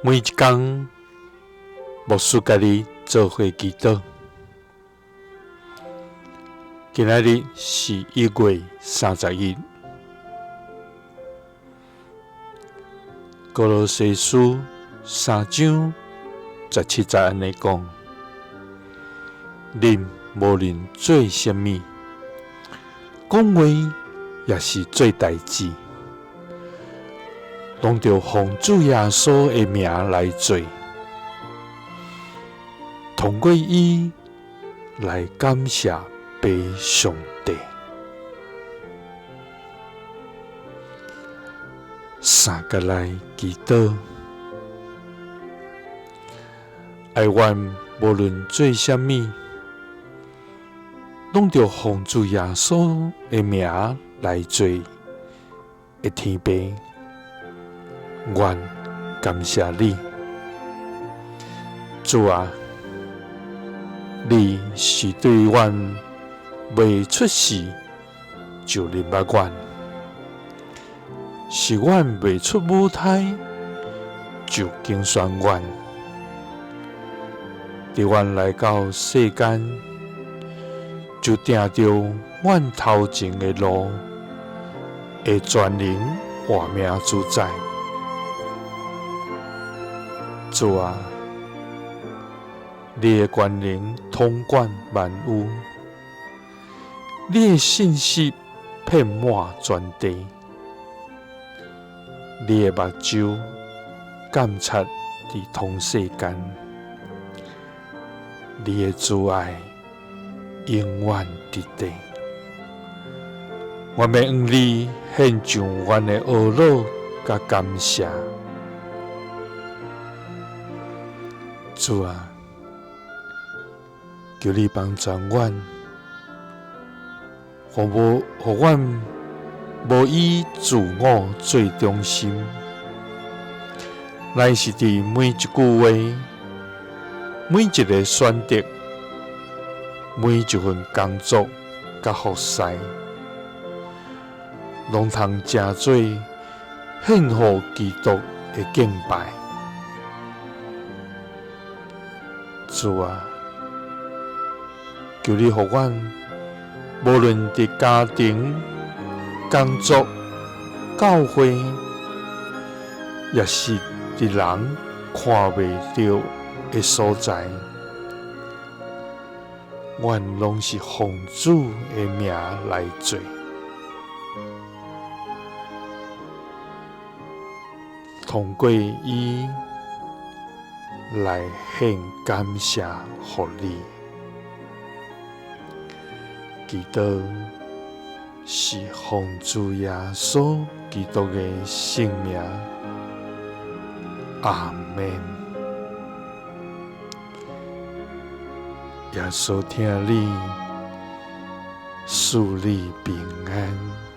每一天，牧师家己做伙祈祷。今仔日是1月30日，歌罗西书3章17节安尼讲：恁无论做什么，讲话也是做代志，拢着奉主耶稣的名来做，通过伊来感谢爸上帝。三个来祈祷，爱愿无论做什么，拢着奉主耶稣的名来做。的天父，愿感谢你，主啊！你是对阮未出世就认捌阮，是阮未出母胎就拣选阮。伫阮来到世间，就定着阮头前的路，会全能活命主宰。主啊！你的权能统管万有，你的信息遍满全地，你的目睭监察伫通世间，你的慈爱永远伫地。我要向你献上阮的懊恼甲感谢，主啊！求你帮助阮，互阮无以自我做中心，乃是伫每一句话、每一个选择、每一份工作甲服侍，拢通成做献互基督的敬拜。主啊！求你互阮，无论伫家庭、工作、教会，也是伫人看袂到的所在，阮拢是奉主的名来做，通过伊来献感谢互你。祈祷是奉主耶稣基督的圣名，阿们。耶稣听你，赐你平安。